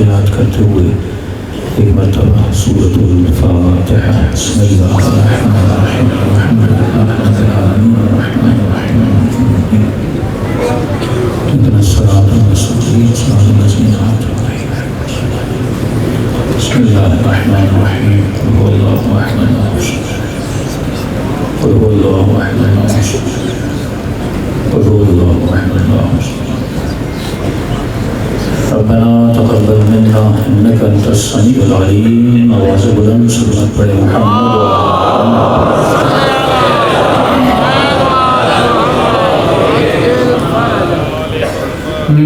یاد کرتے ہوئے ایک مرتبہ سورۃ الفاتحہ بسم اللہ الرحمن الرحیم الحمد للہ رب العالمین الرحمن الرحیم اهدنا الصراط المستقیم صراط الذین انعمت علیہم بسم اللہ الرحمن الرحیم قل هو اللہ احد اللہ الصمد قل هو اللہ احد اللہ الصمد قل هو اللہ احد اللہ الصمد ربنا تقبل منا انك انت السميع العليم آواز بلند سلامت پڑھے محمد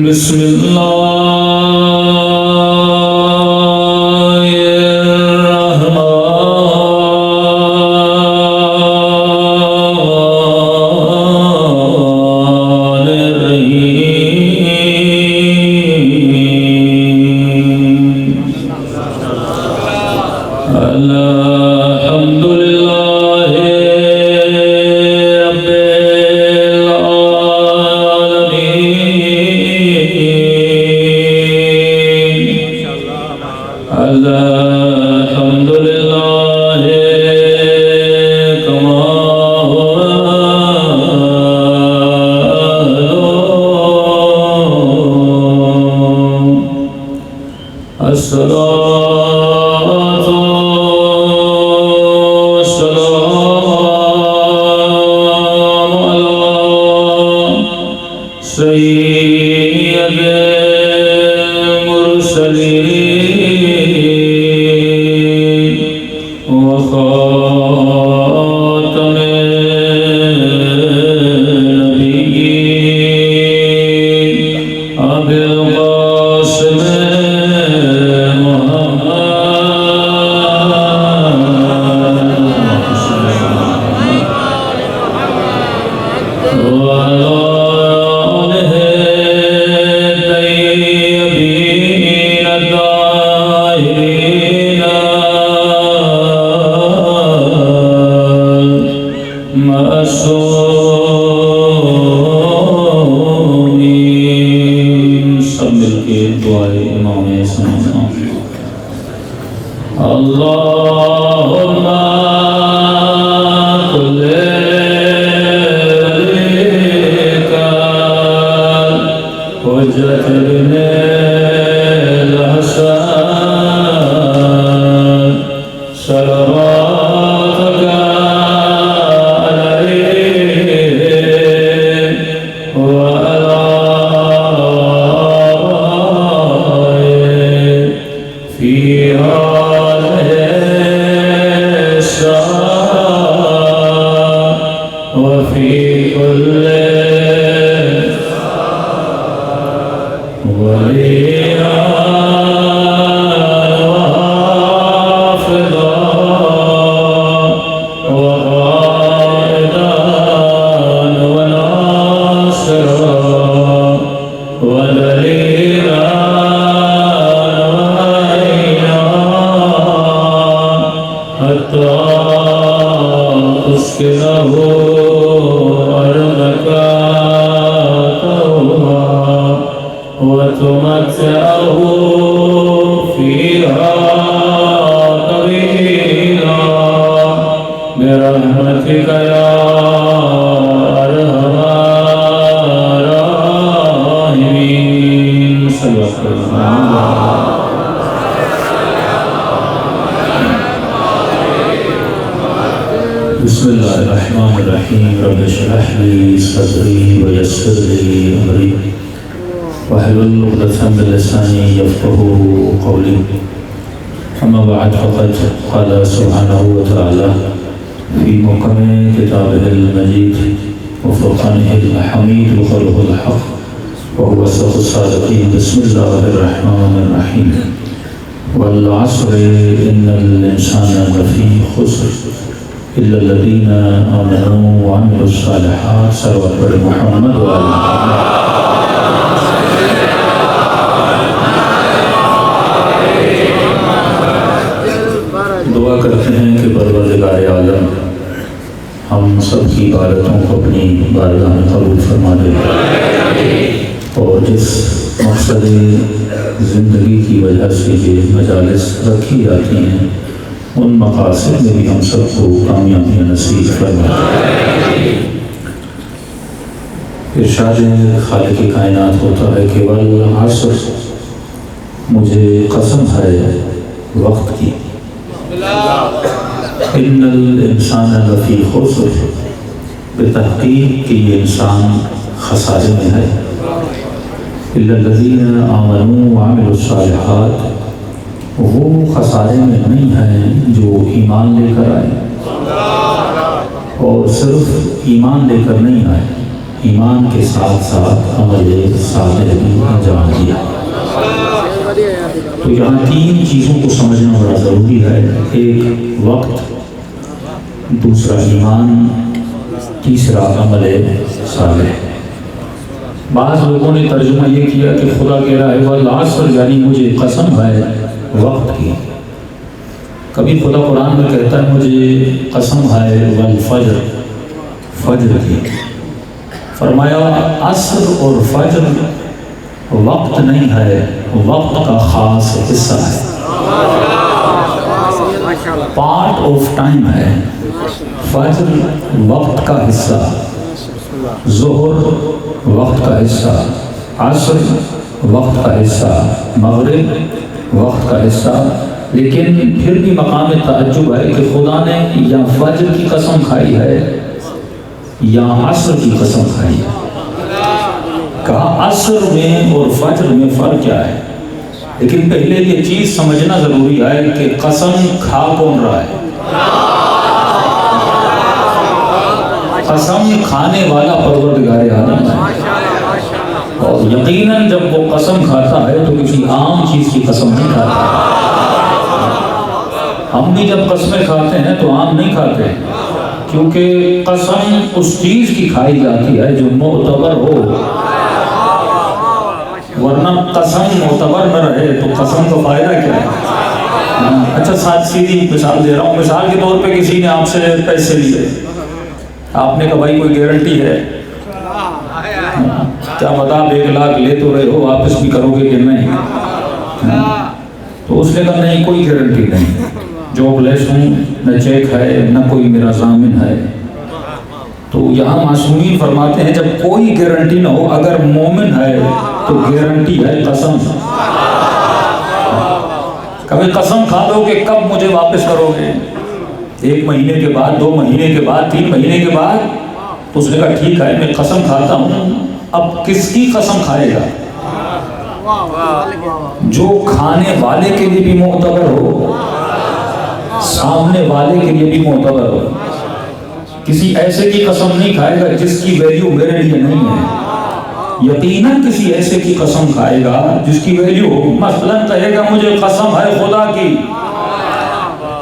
بسم اللہ بسم اللہ الرحمن الرحیم رب اشرح لی صدری ویسر لی امری واحلل عقدۃ من لسانی یفقهوا قولی اما بعد فقد قال سبحانہ وتعالی فی محکم کتابہ المجید وفرقانہ الحمید وقوله الحق وهو اصدق الصادقین بسم اللہ الرحمن الرحیم والعصر ان الانسان لفی خسر إلا الذين آمنوا وعملوا الصالحات سرور پر محمد دعا کرتے ہیں کہ پروردگار عالم ہم سب کی عبادتوں کو اپنی بارگاہ میں قبول فرما دے اور جس مقصد زندگی کی وجہ سے یہ مجالس رکھی جاتی ہیں، ان مقاصد میں بھی ہم سب کو کامیابی نصیب فرمائے۔ ارشاد خالق کائنات ہوتا ہے کہ والعصر، مجھے قسم ہے وقت کی، ان الانسان لفی خسر، بتحقیق کہ یہ انسان خسارے میں ہے، الا الذین آمنوا وعملوا الصالحات، وہ خسارے میں نہیں ہیں جو ایمان لے کر آئے، اور صرف ایمان لے کر نہیں آئے، ایمان کے ساتھ ساتھ عمل صالح بھی انجام دیا۔ تو یہاں تین چیزوں کو سمجھنا بڑا ضروری ہے، ایک وقت، دوسرا ایمان، تیسرا عمل صالح۔ بعض لوگوں نے ترجمہ یہ کیا کہ خدا کہہ رہا ہے والعصر، یعنی مجھے قسم ہے وقت کی۔ کبھی خدا قرآن میں کہتا ہے مجھے قسم ہے والفجر، فجر کی۔ فرمایا عصر اور فجر وقت نہیں ہے، وقت کا خاص حصہ ہے، پارٹ آف ٹائم ہے۔ فجر وقت کا حصہ، ظہر وقت کا حصہ، عصر وقت کا حصہ، مغرب وقت کا حصہ۔ لیکن پھر بھی مقام تعجب ہے کہ خدا نے یا فجر کی قسم کھائی ہے یا عصر کی قسم کھائی ہے۔ کہا عصر میں اور فجر میں فرق کیا ہے؟ لیکن پہلے یہ چیز سمجھنا ضروری ہے کہ قسم کھا کون رہا ہے؟ قسم کھانے والا پروردگار عالم ہے، اور یقیناً جب وہ قسم کھاتا ہے تو کسی عام چیز کی قسم نہیں کھاتا۔ ہم بھی جب قسمیں کھاتے ہیں تو عام نہیں کھاتے، کیونکہ قسم اس چیز کی کھائی جاتی ہے جو معتبر ہو، ورنہ قسم معتبر نہ رہے تو قسم کا فائدہ کیا ہے؟ اچھا سیدھی مثال دے رہا ہوں، مثال کے طور پہ کسی نے آپ سے پیسے لیے، آپ نے کہا بھائی کوئی گارنٹی ہے؟ کیا پتا آپ 1 لاکھ لے تو رہے ہو، واپس بھی کرو گے کہ نہیں؟ تو اس نے کہا نہیں، کوئی گارنٹی نہیں، جاب لیس ہوں، نہ چیک ہے نہ کوئی میرا ضامن ہے۔ تو یہاں معصومین فرماتے ہیں جب کوئی گارنٹی نہ ہو، اگر مومن ہے تو گارنٹی ہے قسم۔ کبھی قسم کھا دو کہ کب مجھے واپس کرو گے، 1 مہینے کے بعد، 2 مہینے کے بعد، 3 مہینے کے بعد۔ تو اس نے کہا ٹھیک ہے میں قسم کھاتا ہوں۔ اب کس کی قسم کھائے گا؟ جو کھانے والے کے لیے بھی معتبر ہو، سامنے والے کے لیے بھی معتبر ہو۔ کسی ایسے کی قسم نہیں کھائے گا جس کی ویلیو میرے لیے نہیں ہے، یقیناً کسی ایسے کی قسم کھائے گا جس کی ویلیو ہو۔ مثلاً کہے گا مجھے قسم ہے خدا کی،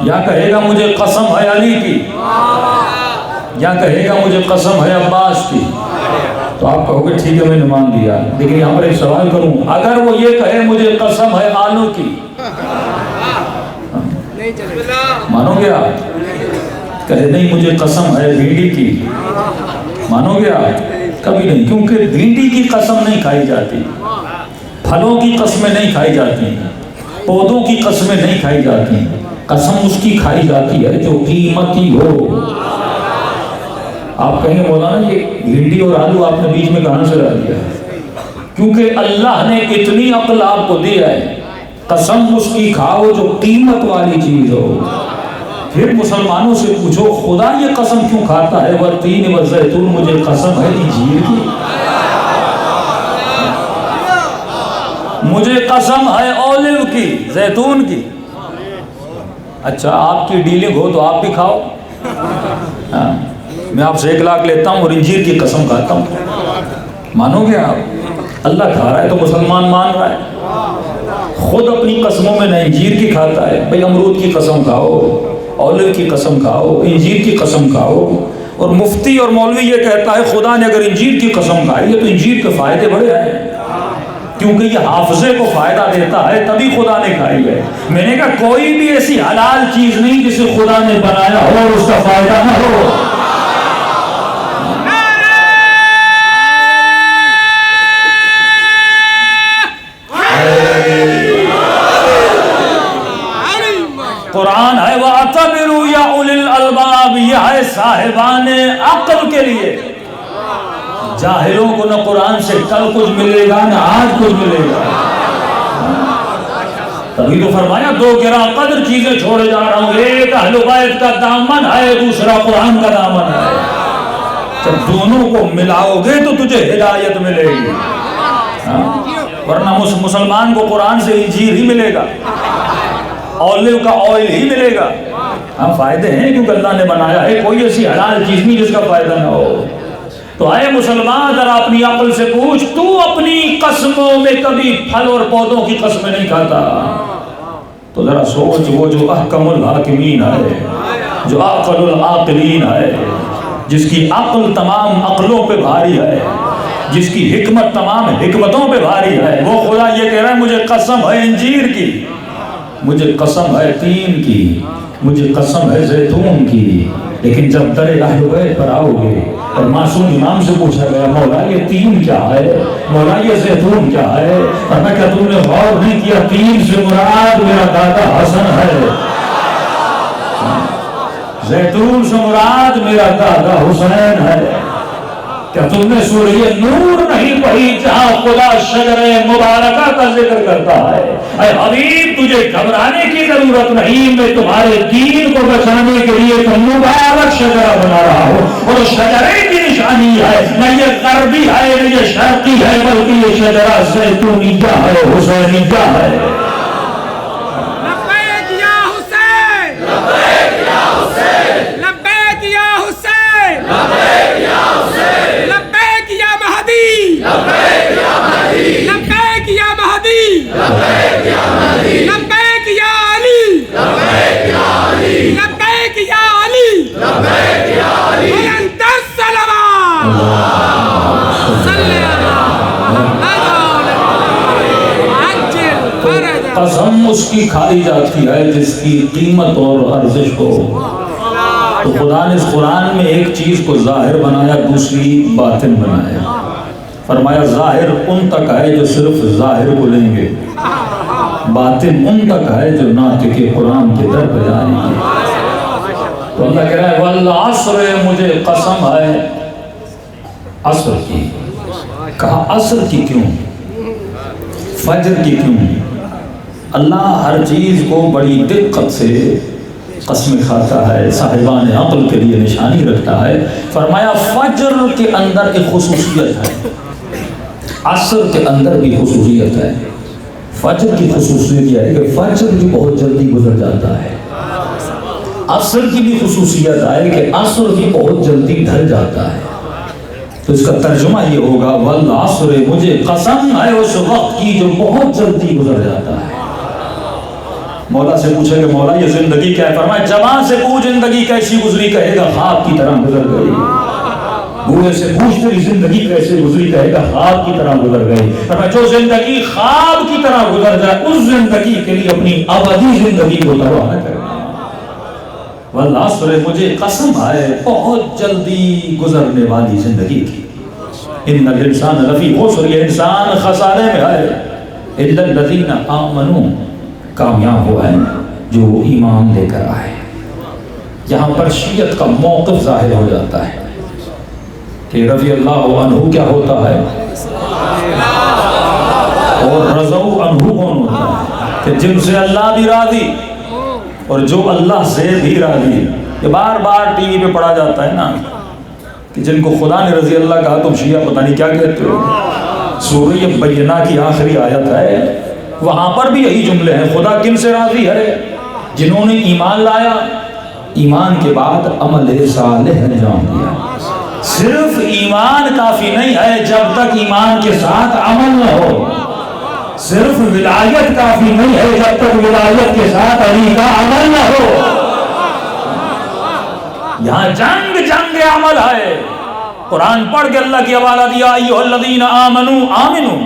یا کہے گا مجھے قسم ہے علی کی، یا کہے گا مجھے قسم ہے عباس کی، تو آپ کہو گے ٹھیک ہے میں نے مان لیا۔ لیکن یہاں پر ایک سوال کروں، اگر وہ یہ کہے مجھے قسم ہے آلو کی، مانو گے آپ؟ کہے نہیں مجھے قسم ہے بھنڈی کی، مانو گے آپ؟ کبھی نہیں، کیونکہ بھنڈی کی قسم نہیں کھائی جاتی، پھلوں کی قسمیں نہیں کھائی جاتی، پودوں کی قسمیں نہیں کھائی جاتی۔ قسم اس کی کھائی جاتی ہے جو قیمتی ہو۔ آپ کہیں مولانا یہ بھنڈی اور آلو آپ نے بیچ میں کہاں سے لا دیا؟ کیونکہ اللہ نے اتنی عقل آپ کو دی ہے، قسم اس کی کھاؤ جو قیمت والی چیز ہو۔ پھر مسلمانوں سے پوچھو خدا یہ قسم کیوں کھاتا ہے؟ والتین والزیتون، مجھے قسم ہے انجیر کی، مجھے قسم ہے اولیو کی، زیتون کی۔ اچھا آپ کی ڈیلنگ ہو تو آپ بھی کھاؤ، میں آپ سے 1 لاکھ لیتا ہوں اور انجیر کی قسم کھاتا ہوں، مانو گے آپ؟ اللہ کھا رہا ہے تو مسلمان مان رہا ہے۔ خود اپنی قسموں میں نہ انجیر کی کھاتا ہے، بھئی امرود کی قسم کھاؤ، اولیو کی قسم کھاؤ، انجیر کی قسم کھاؤ۔ اور مفتی اور مولوی یہ کہتا ہے خدا نے اگر انجیر کی قسم کھائی ہے تو انجیر کے فائدے بڑے ہیں، کیونکہ یہ حافظے کو فائدہ دیتا ہے، تبھی خدا نے کھائی ہے۔ میں نے کہا کوئی بھی ایسی حلال چیز نہیں جسے خدا نے بنایا ہو اور اس کا فائدہ نہ ہو۔ قرآن ہے وَاعْتَبِرُوا يَا أُولِي الْأَلْبَابِ، یہ ہے صاحبان عقل کے لیے۔ جاہلوں کو نہ قرآن سے کل کچھ ملے گا نہ آج کچھ ملے گا۔ تبھی تو فرمایا دو گراں قدر چیزیں چھوڑے جا رہا ہوں، ایک اہل بیت کا دامن ہے، دوسرا قرآن کا دامن ہے۔ جب دونوں کو ملاؤ گے تو تجھے ہدایت ملے گی، ورنہ مسلمان کو قرآن سے انجیل ہی ملے گا، اولیو کا آئل ہی ملے گا۔ ہاں فائدے ہیں کیونکہ اللہ نے بنایا ہے، کوئی ایسی حلال چیز نہیں جس کا فائدہ نہ ہو۔ تو اے مسلمان ذرا اپنی عقل سے پوچھ، تو اپنی قسموں میں کبھی پھل اور پودوں کی قسمیں نہیں کھاتا؟ تو ذرا سوچ، وہ جو احکم الحاکمین ہے، جو عاقل العاقلین ہے، جس کی عقل تمام عقلوں پہ بھاری ہے، جس کی حکمت تمام حکمتوں پہ بھاری ہے، وہ خدا یہ کہہ رہا ہے مجھے قسم ہے انجیر کی، مجھے قسم ہے تین کی، مجھے قسم ہے زیتون کی، لیکن جب در اہل بیت پر آؤ گے اور معصوم امام سے پوچھا گیا مولا یہ تین کیا ہے، مولا یہ زیتون کیا ہے، فرمایا کیا تم نے غور نہیں کیا تین سے مراد میرا دادا حسن ہے، زیتون سے مراد میرا دادا حسین ہے۔ کیا تم نے سورہ نور نہیں پڑھی جہاں خدا شجر مبارکہ کا ذکر کرتا ہے؟ اے حبیب تجھے گھبرانے کی ضرورت نہیں، میں تمہارے دین کو بچانے کے لیے تو مبارک شجرہ بنا رہا ہوں، اور شجرے کی نشانی ہے، نہ یہ غربی ہے نہ یہ شرقی ہے، بلکہ یہ شجرہ زیتونیہ ہے، حسینیہ ہے۔ قسم اس کی کھائی جاتی ہے جس کی قیمت اور ارزش ہو۔ تو خدا نے اس قرآن میں ایک چیز کو ظاہر بنایا، دوسری باطن بنایا۔ فرمایا ظاہر ان تک ہے جو صرف ظاہر کو لیں گے، باطن ان تک ہے جو ناطق قرآن کے در پہ جائیں گے۔ تو اللہ کہہ رہا ہے والعصر، مجھے قسم ہے عصر کی۔ کہا عصر کی کیوں، فجر کی کیوں؟ اللہ ہر چیز کو بڑی دقت سے قسم کھاتا ہے، صاحبان عقل کے لیے نشانی رکھتا ہے۔ فرمایا فجر کے اندر ایک خصوصیت ہے، عصر کے اندر بھی خصوصیت ہے۔ فجر کی خصوصیت یہ ہے کہ فجر بھی بہت جلدی گزر جاتا ہے، عصر کی بھی خصوصیت ہے کہ عصر بھی بہت جلدی ڈھل جاتا ہے۔ تو اس کا ترجمہ یہ ہوگا والعصر، مجھے قسم ہے اس وقت کی جو بہت جلدی گزر جاتا ہے۔ مولا سے پوچھے کہ مولا یہ زندگی کیا ہے؟ فرمایا جوان سے پوچھ زندگی کیسی گزری، کہے گا خواب کی طرح گزر گئی۔ بوڑھے سے پوچھ تیری زندگی کیسے گزری، کہے گا خواب کی طرح گزر گئی۔ فرمایا جو زندگی خواب کی طرح گزر جائے اس زندگی کے لیے اپنی ابدی زندگی کو تباہ نہ کرے۔ والعصر، مجھے قسم ہے بہت جلدی گزرنے والی زندگی کی۔ ان الانسان لفی خسر، یہ انسان خسارے میں ہے، الا الذین آمنوا، کامیاب وہ ہے جو ایمان لے کر آئے۔ یہاں پر شیعت کا موقف ظاہر ہو جاتا ہے کہ رضی اللہ عنہ کیا ہوتا ہے اور رضو عنہ کون ہوتا ہے، کہ جن سے اللہ بھی راضی اور جو اللہ سے بھی راضی۔ یہ بار بار ٹی وی پہ پڑھا جاتا ہے نا کہ جن کو خدا نے رضی اللہ کہا تم شیعہ پتہ نہیں کیا کہتے ہو۔ سورہ بینہ کی آخری آیت ہے، وہاں پر بھی یہی جملے ہیں، خدا کن سے راضی ہے؟ جنہوں نے ایمان لایا، ایمان کے بعد عمل صالح انجام دیا۔ صرف ایمان کافی نہیں ہے جب تک ایمان کے ساتھ عمل نہ ہو، صرف ولایت کافی نہیں ہے جب تک ولایت کے ساتھ علی کا عمل نہ ہو۔ یہاں جنگ عمل ہے۔ قرآن پڑھ کے اللہ کی حوالہ دیا ایھا الذین آمنوا آمنوا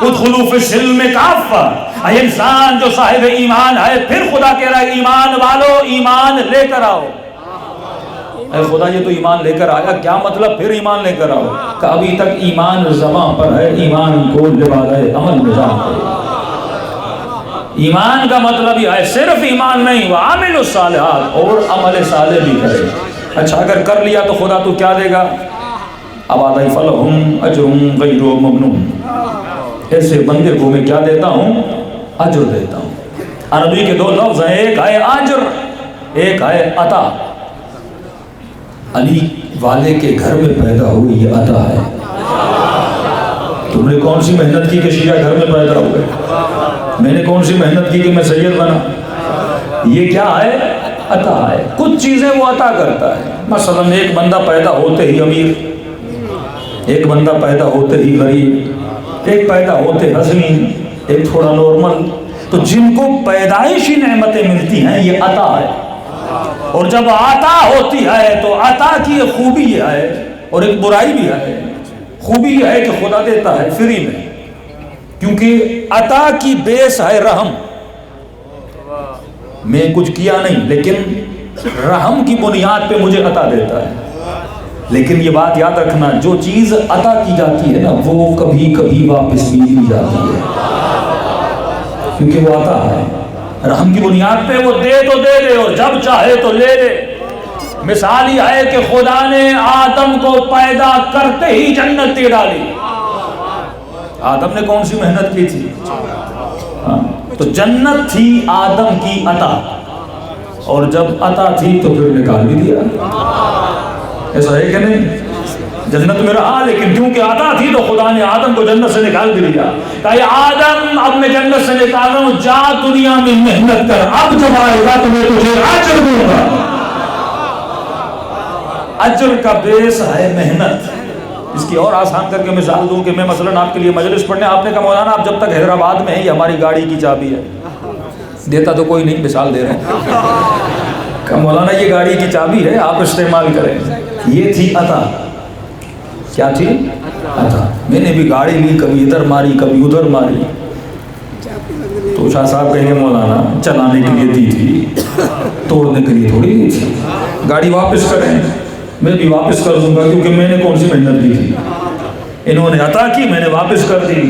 ادخلوا فی السلم کافہ۔ اے انسان جو صاحب ایمان ہے، پھر خدا کہہ رہا ہے ایمان والو ایمان لے کر آؤ۔ اے خدا یہ تو ایمان لے کر آیا، کیا مطلب پھر ایمان لے کر آؤ؟ کہ ابھی تک ایمان زبان پر ہے، ایمان کو لبادہ عمل میں جان دے۔ ایمان کا مطلب یہ ہے صرف ایمان نہیں، وعامل الصالحات، اور عمل صالح بھی کرے۔ اچھا اگر کر لیا تو خدا تو کیا دے گا؟ اب آدھائی فلہم اجر غیر ممنون، ایسے بندے کو میں کیا دیتا ہوں؟ اجر دیتا ہوں۔ عربی کے دو لفظ ہیں، ایک ہے اجر، ایک ہے عطا۔ علی والے کے گھر میں پیدا ہوئی، یہ عطا ہے۔ تم نے کون سی محنت کی کہ شیعہ گھر میں پیدا ہوئے؟ میں نے کون سی محنت کی کہ میں سید بنا؟ یہ کیا ہے؟ عطا ہے۔ کچھ چیزیں وہ عطا کرتا ہے۔ مثلا ایک بندہ پیدا ہوتے ہی امیر، ایک بندہ پیدا ہوتے ہی غریب، ایک پیدا ہوتے حسین، ایک تھوڑا نارمل۔ تو جن کو پیدائشی نعمتیں ملتی ہیں یہ عطا ہے، اور جب عطا ہوتی ہے تو عطا کی ایک خوبی یہ ہے اور ایک برائی بھی ہے۔ خوبی یہ ہے کہ خدا دیتا ہے فری میں، کیونکہ عطا کی بیس ہے رحم۔ میں کچھ کیا نہیں لیکن رحم کی بنیاد پہ مجھے عطا دیتا ہے۔ لیکن یہ بات یاد رکھنا، جو چیز عطا کی جاتی ہے نا وہ کبھی کبھی واپس بھی دی جاتی ہے، کیونکہ وہ عطا ہے۔ رحم کی بنیاد پہ وہ دے تو دے دے اور جب چاہے تو لے لے۔ مثال یہ ہے کہ خدا نے آدم کو پیدا کرتے ہی جنت دے ڈالی۔ آدم نے کون سی محنت کی تھی؟ تو جنت تھی آدم کی عطا، اور جب عطا تھی تو پھر نکال بھی دیا۔ ایسا ہے کہ نہیں؟ جنت میں رہا لیکن کیونکہ عطا تھی تو خدا نے آدم کو جنت سے نکال بھی دیا۔ کہ آدم اب میں جنت سے نکال رہا ہوں، جا دنیا میں محنت کر، اب جب آئے گا تو میں تجھے اجر دوں گا۔ اجر کا بیس ہے محنت۔ اس کی اور آسان کر کے مثال دوں کہ میں مثلا آپ کے لیے مجلس پڑھنے، آپ نے کہا مولانا آپ جب تک حیدرآباد میں ہیں یہ ہماری گاڑی کی چابی ہے۔ دیتا تو کوئی نہیں، مثال دے رہے ہیں۔ کہ مولانا یہ گاڑی کی چابی ہے، آپ استعمال کریں۔ یہ تھی عطا۔ کیا تھی؟ عطا۔ میں نے بھی گاڑی لی، کبھی ادھر ماری کبھی ادھر ماری۔ تو شاہ صاحب کہیں گے مولانا چلانے کے لیے دی تھی، توڑنے کے لیے تھوڑی دی تھی۔ گاڑی واپس کریں، میں بھی واپس کر دوں گا کیونکہ میں نے کون سی محنت کی تھی؟ انہوں نے عطا کی، میں نے واپس کر دی۔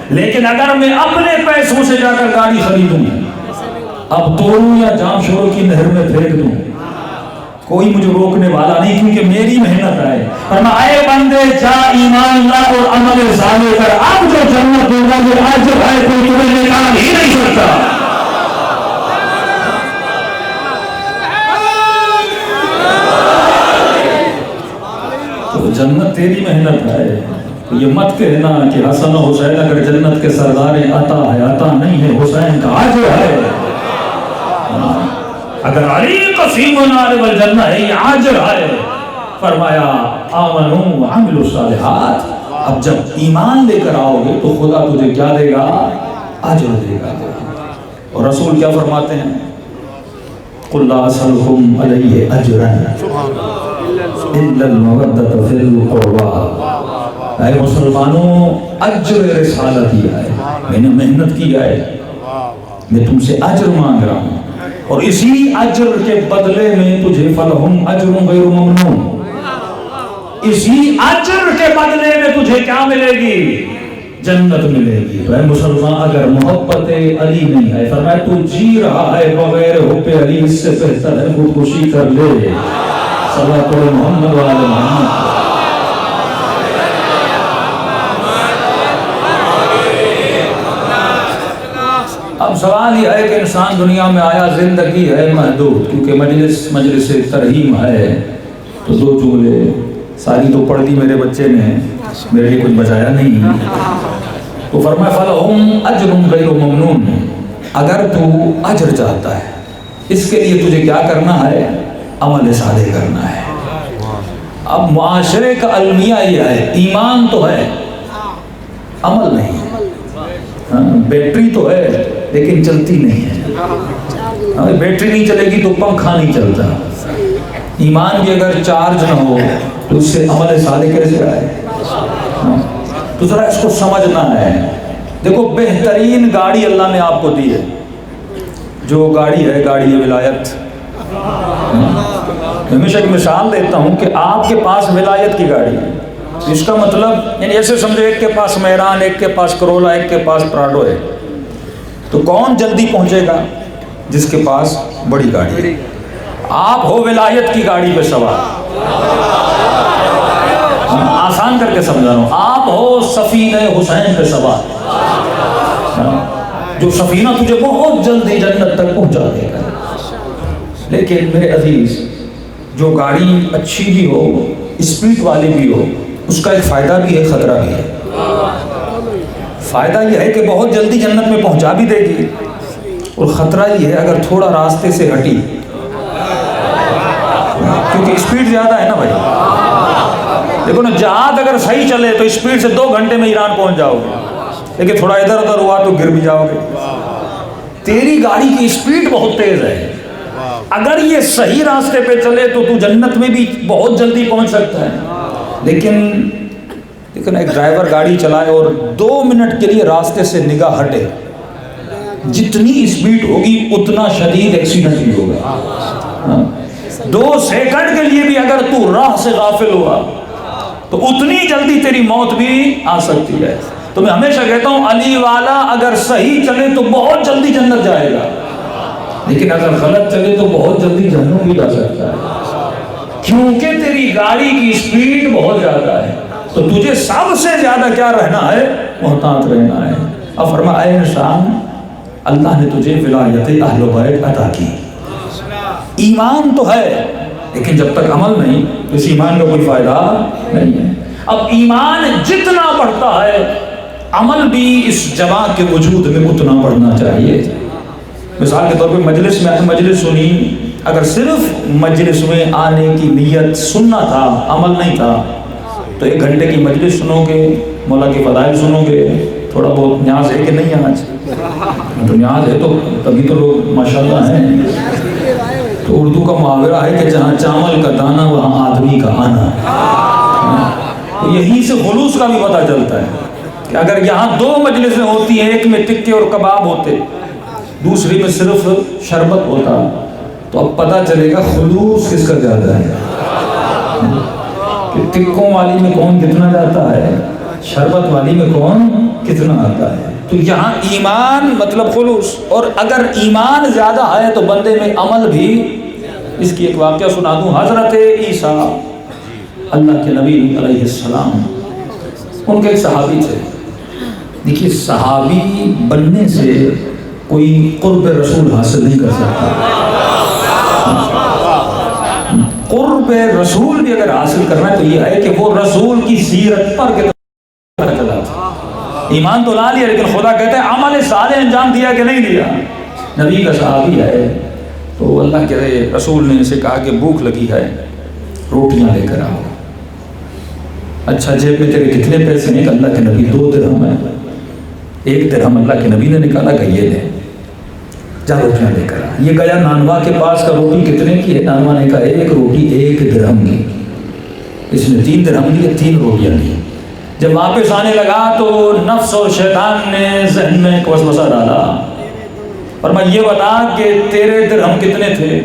لیکن اگر میں اپنے پیسوں سے جا کر گاڑی خریدوں، اب توڑوں یا جام شورو کی نہر میں پھینک دوں، کوئی مجھے روکنے والا نہیں کیونکہ میری محنت ہے۔ فرمایا اے بندے جا ایمان لا اور عمل صالح کر، اب جو جنت دوں گا یہ اجر ہے، کوئی تمہیں نکال ہی نہیں سکتا۔ تو جنت تیری محنت ہے۔ یہ مت کہنا کہ حسن و حسین اگر جنت کے سردار عطا ہے، عطا نہیں ہے، حسین کا اجر ہے۔ اگر علی قسیم النار والجنہ ہے، یہ اجر ہے۔ فرمایا آمنوا وعملوا الصالحات، اب جب ایمان لے کر آؤ گے تو خدا تجھے کیا دے گا؟ اجر دے گا۔ اور رسول کیا فرماتے ہیں؟ قل لا اسألكم علیہ اجرا الا المودۃ فی القربى۔ اے مسلمانوں، اجر رسالت یہ ہے، میں نے محنت کی ہے، میں تم سے اجر مانگ رہا ہوں، اور اسی اجر کے بدلے میں تجھے فلہم اجر غیر ممنون، اسی اجر کے بدلے میں تجھے کیا ملے گی؟ جنت ملے گی۔ تو اے مسلمان، اگر محبت علی نہیں ہے، فرمایا تو جی رہا ہے بغیر حب علی، اس سے بہتر ہے خودکشی کر لے۔ صلوات محمد وعلی محمد۔ اب سوال یہ ہے کہ انسان دنیا میں آیا، زندگی ہے محدود، کیونکہ مجلس ترہیم ہے، تو دو جملے ساری تو پڑھ دی میرے بچے نے، میرے لیے کچھ بچایا نہیں۔ تو فرمایا فلہم اجر غیر ممنون، اگر تو اجر چاہتا ہے اس کے لیے تجھے کیا کرنا ہے؟ عمل صالح کرنا ہے۔ اب معاشرے کا المیہ یہ ہے، ایمان تو ہے عمل نہیں ہے، بیٹری تو ہے لیکن چلتی نہیں ہے۔ بیٹری نہیں چلے گی تو پنکھا نہیں چلتا۔ ایمان بھی اگر چارج نہ ہو تو اس سے عمل صالح کیسے آئے؟ تو ذرا اس کو سمجھنا ہے۔ دیکھو بہترین گاڑی اللہ نے آپ کو دی ہے، جو گاڑی ہے گاڑی ولایت۔ میں ہمیشہ ایک مثال دیتا ہوں کہ آپ کے پاس ولایت کی گاڑی ہے، اس کا مطلب یعنی ایسے سمجھو ایک کے پاس میران، ایک کے پاس کرولا، ایک کے پاس پراڈو ہے، تو کون جلدی پہنچے گا؟ جس کے پاس بڑی گاڑی ہے۔ آپ ہو ولایت کی گاڑی پہ سوار، آسان کر کے سمجھا رہا ہوں، آپ ہو سفینہ حسین پہ سوار، جو سفینہ تجھے بہت جلدی جنت تک پہنچا دے گا۔ لیکن میرے عزیز، جو گاڑی اچھی بھی ہو، اسپیڈ والی بھی ہو، اس کا ایک فائدہ بھی ہے، خطرہ بھی ہے۔ فائدہ یہ ہے کہ بہت جلدی جنت میں پہنچا بھی دے گی، اور خطرہ یہ ہے اگر تھوڑا راستے سے ہٹی، کیونکہ اسپیڈ زیادہ ہے نا بھائی۔ دیکھو نا، جہاز اگر صحیح چلے تو اسپیڈ سے 2 گھنٹے میں ایران پہنچ جاؤ گے، لیکن تھوڑا ادھر ادھر ہوا تو گر بھی جاؤ گے۔ تیری گاڑی کی اسپیڈ بہت تیز ہے، اگر یہ صحیح راستے پہ چلے تو تو جنت میں بھی بہت جلدی پہنچ سکتا ہے۔ لیکن ایک ڈرائیور گاڑی چلائے اور 2 منٹ کے لیے راستے سے نگاہ ہٹے، جتنی اسپیڈ ہوگی اتنا شدید ایکسیڈنٹ بھی ہوگا۔ 2 سیکنڈ کے لیے بھی اگر تو راہ سے غافل ہوا تو اتنی جلدی تیری موت بھی آ سکتی ہے۔ تو میں ہمیشہ کہتا ہوں، علی والا اگر صحیح چلے تو بہت جلدی جنت جائے گا، لیکن اگر غلط چلے تو بہت جلدی جہنم بھی جا سکتا ہے، کیونکہ تیری گاڑی کی اسپیڈ بہت زیادہ ہے۔ تو تجھے سب سے زیادہ کیا رہنا ہے؟ محتاط رہنا ہے۔ اب فرمایا، اے انسان، اللہ نے تجھے ولایت اہل بیت عطا کی، ایمان تو ہے، لیکن جب تک عمل نہیں تو اس ایمان کا کوئی فائدہ نہیں ہے۔ اب ایمان جتنا بڑھتا ہے، عمل بھی اس جماعت کے وجود میں اتنا بڑھنا چاہیے۔ مثال کے طور پہ مجلس میں مجلس سنی، اگر صرف مجلس میں آنے کی نیت سننا تھا، عمل نہیں تھا، تو 1 گھنٹے کی مجلس سنو گے، مولا کے فضائل سنو گے، تھوڑا بہت نیاز ہے کہ نہیں ہے؟ آج تو نیاز ہے، تو تبھی تو لوگ ماشاءاللہ ہیں۔ تو اردو کا محاورہ ہے کہ جہاں چاول کا دانہ وہاں آدمی کا آنا۔ تو یہیں سے خلوص کا بھی پتہ چلتا ہے کہ اگر یہاں 2 مجلسیں ہوتی ہیں، ایک میں ٹکے اور کباب ہوتے، دوسری میں صرف شربت ہوتا، تو اب پتہ چلے گا خلوص کس کا زیادہ ہے، کہ ٹکوں والی میں کون کتنا جاتا ہے، شربت والی میں کون کتنا آتا ہے۔ تو یہاں ایمان مطلب خلوص، اور اگر ایمان زیادہ ہے تو بندے میں عمل بھی۔ اس کی ایک واقعہ سنا دوں۔ حضرت عیسیٰ اللہ کے نبی علیہ السلام، ان کے ایک صحابی تھے۔ دیکھیے، صحابی بننے سے کوئی قرب رسول حاصل نہیں کر سکتا۔ قرب رسول بھی اگر حاصل کرنا ہے تو یہ ہے کہ وہ رسول کی سیرت پر چلا تھا۔ ایمان تو لا لیا، لیکن خدا کہتا ہے عمل صالح انجام دیا کہ نہیں دیا؟ نبی کا صحابی ہے، تو اللہ کے رسول نے اسے کہا کہ بھوک لگی ہے، روٹیاں لے کر آؤ۔ اچھا، جیب میں تیرے کتنے پیسے ہیں؟ اللہ کے نبی 2 درہم ہے۔ 1 درہم اللہ کے نبی نے نکالا کہ یہ لے، جا روٹیاں لے کر آ۔ یہ گیا نانوا کے پاس کا، روٹی کتنے کی ہے؟ نانوا نے کہا 1 روٹی 1 درہم کی۔ اس نے 3 درہم لیے، 3 روٹیاں لی۔ جب واپس آنے لگا تو نفس اور شیطان نے ذہن میں ایک وسوسہ ڈالا، فرمایا یہ بتا کہ تیرے درہم کتنے تھے؟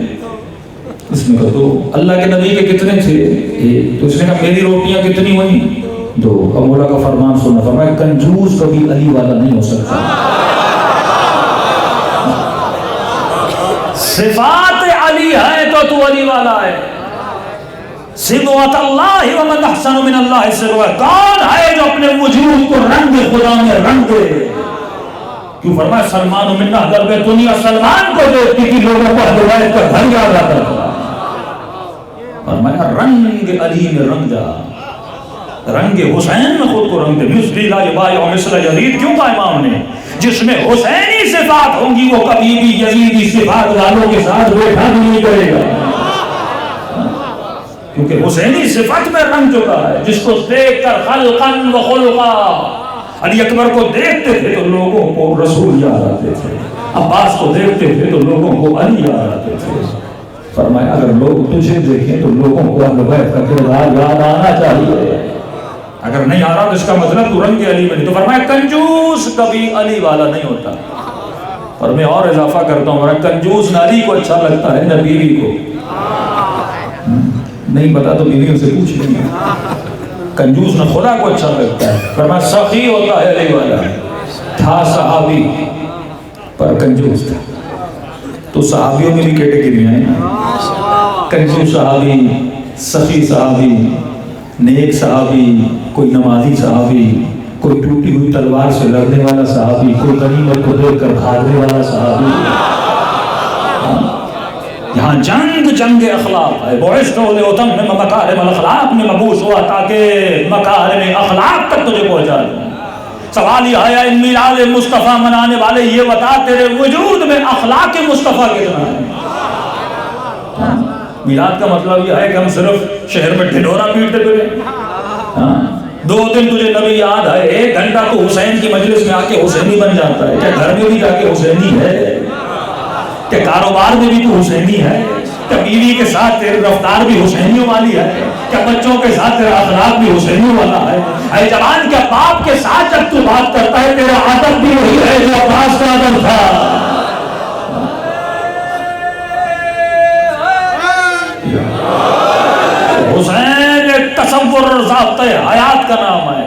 اس نے کہا تو اللہ کے نبی کے کتنے تھے؟ 1۔ تو اس نے کہا میری روٹیاں کتنی ہوئی؟ 2۔ اب مولا کا فرمان سنا، فرمایا کنجوس کبھی علی والا نہیں ہو سکتا۔ صفات علی ہے تو علی والا ہے۔ صبغۃ اللہ ومن احسن من اللہ صبغہ، کون ہے جو اپنے وجود کو رنگ خدا میں رنگ دے؟ کیوں فرمایا سلمان منا اہل بیت، دنیا سلمان کو دیکھتی تھی، لوگوں کو اہل بیت کا گھر یاد آتا تھا۔ فرمایا رنگ علی میں رنگ جا، رنگ حسین میں خود کو رنگ دے۔ مثلی لا یبایع مثل یزید، کیوں کہا امام نے؟ جس میں حسینی صفات ہوں گی وہ کبھی بھی یزیدی صفات والوں کے ساتھ بیٹھا بھی نہیں کرے گا، کیونکہ حسینی صفت میں رنگ چکا ہے، جس کو دیکھ کر خلقاً و خلقا، علی اکبر کو دیکھتے تھے تو لوگوں کو رسول یاد آتے تھے، عباس کو دیکھتے تھے تو لوگوں کو علی یاد آتے تھے۔ فرمایا اگر لوگ تجھے دیکھیں تو لوگوں کو اہل بیت کا کردار یاد آنا چاہیے، اگر نہیں آ رہا تو اس کا مطلب تو رنگ علی میں نہیں۔ تو فرمایا کنجوس کبھی علی والا نہیں ہوتا۔ اور میں اور اضافہ کرتا ہوں، کنجوس نہ علی کو اچھا لگتا ہے نہ بیوی کو، نہیں پتا تو بیویوں سے پوچھ لیں گے۔ کنجوس نہ خدا کو اچھا لگتا ہے۔ فرمایا سخی ہوتا ہے علی والا۔ تھا صحابی پر کنجوس تھا. تو صحابیوں میں بھی کیٹیگریاں ہیں، کنجوس صحابی، سخی صحابی، نیک صحابی، کوئی نمازی صحابی، کوئی ٹوٹی ہوئی تلوار سے لڑنے والا صحابی، کوئی غنیمت کو دیکھ کر بھاگنے والا صحابی. یہاں جنگ اخلاق ہے. بعثت لأتمم مکارم الاخلاق میں مبعوث ہوا تاکہ مکارم اخلاق تک تجھے پہنچا دوں. سوال یہ ہے ان میلاد مصطفیٰ منانے والے، یہ بتا تیرے وجود میں اخلاق مصطفیٰ کتنا ہے؟ میلاد کا مطلب یہ ہے کہ ہم صرف شہر میں ڈھنڈورا پیٹتے پھریں. 2 دن تجھے نبی یاد ہے، 1 گھنٹہ تو حسین کی مجلس میں آ کے حسینی بن جاتا ہے. کیا گھر میں بھی جا کے حسینی ہے؟ کہ کاروبار میں بھی تو حسینی ہے؟ کہ بیوی کے ساتھ تیری رفتار بھی حسینیوں والی ہے؟ کہ بچوں کے ساتھ تیرا اخلاق بھی حسینیوں والا ہے؟ اے جوان، کیا باپ کے ساتھ جب تو بات کرتا ہے تیرا ادب بھی وہی ہے جو عباس کا ادب تھا؟ حسین ایک تصور ضابطۂ حیات کا نام ہے.